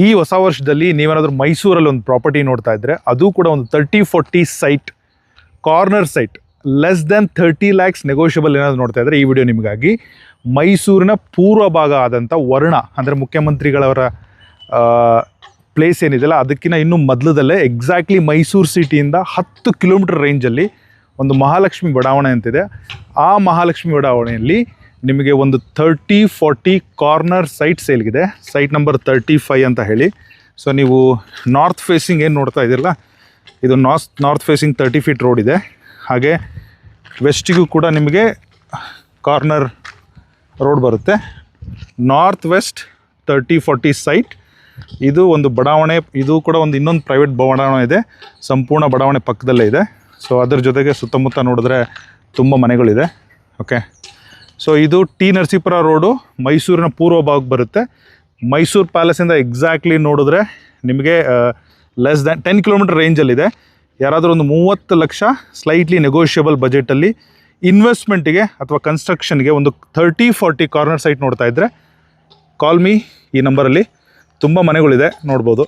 ಈ ಹೊಸ ವರ್ಷದಲ್ಲಿ ನೀವೇನಾದರೂ ಮೈಸೂರಲ್ಲಿ ಒಂದು ಪ್ರಾಪರ್ಟಿ ನೋಡ್ತಾ ಇದ್ದರೆ ಅದು ಕೂಡ ಒಂದು 30-40 site, corner site, less than 30 lakhs negotiable ಏನಾದರೂ ನೋಡ್ತಾ ಇದ್ದರೆ ಈ ವಿಡಿಯೋ ನಿಮಗಾಗಿ. ಮೈಸೂರಿನ ಪೂರ್ವ ಭಾಗ ಆದಂಥ ವರ್ಣ ಅಂದರೆ ಮುಖ್ಯಮಂತ್ರಿಗಳವರ ಪ್ಲೇಸ್ ಏನಿದೆಯಲ್ಲ ಅದಕ್ಕಿಂತ ಇನ್ನೂ ಮೊದಲದಲ್ಲೇ ಎಕ್ಸಾಕ್ಟ್ಲಿ ಮೈಸೂರು ಸಿಟಿಯಿಂದ 10 ಕಿಲೋಮೀಟರ್ ರೇಂಜಲ್ಲಿ ಒಂದು ಮಹಾಲಕ್ಷ್ಮಿ ಬಡಾವಣೆ ಅಂತಿದೆ. ಆ ಮಹಾಲಕ್ಷ್ಮಿ ಬಡಾವಣೆಯಲ್ಲಿ ನಿಮಗೆ ಒಂದು 30-40 ಕಾರ್ನರ್ ಸೈಟ್ ಸೇಲ್ಗಿದೆ. ಸೈಟ್ ನಂಬರ್ 35 ಅಂತ ಹೇಳಿ. ಸೊ ನೀವು ನಾರ್ತ್ ಫೇಸಿಂಗ್ ಏನು ನೋಡ್ತಾ ಇದ್ದೀರಲ್ಲ, ಇದು ನಾರ್ತ್ ಫೇಸಿಂಗ್ 30 feet ರೋಡ್ ಇದೆ. ಹಾಗೆ ವೆಸ್ಟಿಗೂ ಕೂಡ ನಿಮಗೆ ಕಾರ್ನರ್ ರೋಡ್ ಬರುತ್ತೆ. North west 30-40 site. ಇದು ಒಂದು ಬಡಾವಣೆ, ಇದು ಕೂಡ ಒಂದು ಇನ್ನೊಂದು ಪ್ರೈವೇಟ್ ಬಡಾವಣೆ ಇದೆ, ಸಂಪೂರ್ಣ ಬಡಾವಣೆ ಪಕ್ಕದಲ್ಲೇ ಇದೆ. ಸೊ ಅದರ ಜೊತೆಗೆ ಸುತ್ತಮುತ್ತ ನೋಡಿದ್ರೆ ತುಂಬ ಮನೆಗಳಿದೆ. ಓಕೆ, ಸೊ ಇದು ಟಿ ನರಸೀಪುರ ರೋಡು ಮೈಸೂರಿನ ಪೂರ್ವ ಭಾಗಕ್ಕೆ ಬರುತ್ತೆ. ಮೈಸೂರು ಪ್ಯಾಲೇಸಿಂದ ಎಕ್ಸಾಕ್ಟ್ಲಿ ನೋಡಿದ್ರೆ ನಿಮಗೆ ಲೆಸ್ ದ್ಯಾನ್ 10 ಕಿಲೋಮೀಟರ್ ರೇಂಜಲ್ಲಿದೆ. ಯಾರಾದರೂ ಒಂದು 30 ಲಕ್ಷ ಸ್ಲೈಟ್ಲಿ ನೆಗೋಷಿಯಬಲ್ ಬಜೆಟಲ್ಲಿ ಇನ್ವೆಸ್ಟ್ಮೆಂಟಿಗೆ ಅಥವಾ ಕನ್ಸ್ಟ್ರಕ್ಷನ್ಗೆ ಒಂದು 30-40 ಕಾರ್ನರ್ ಸೈಟ್ ನೋಡ್ತಾ ಇದ್ದರೆ ಕಾಲ್ ಮೀ. ಈ ನಂಬರಲ್ಲಿ ತುಂಬ ಮನೆಗಳಿದೆ, ನೋಡ್ಬೋದು.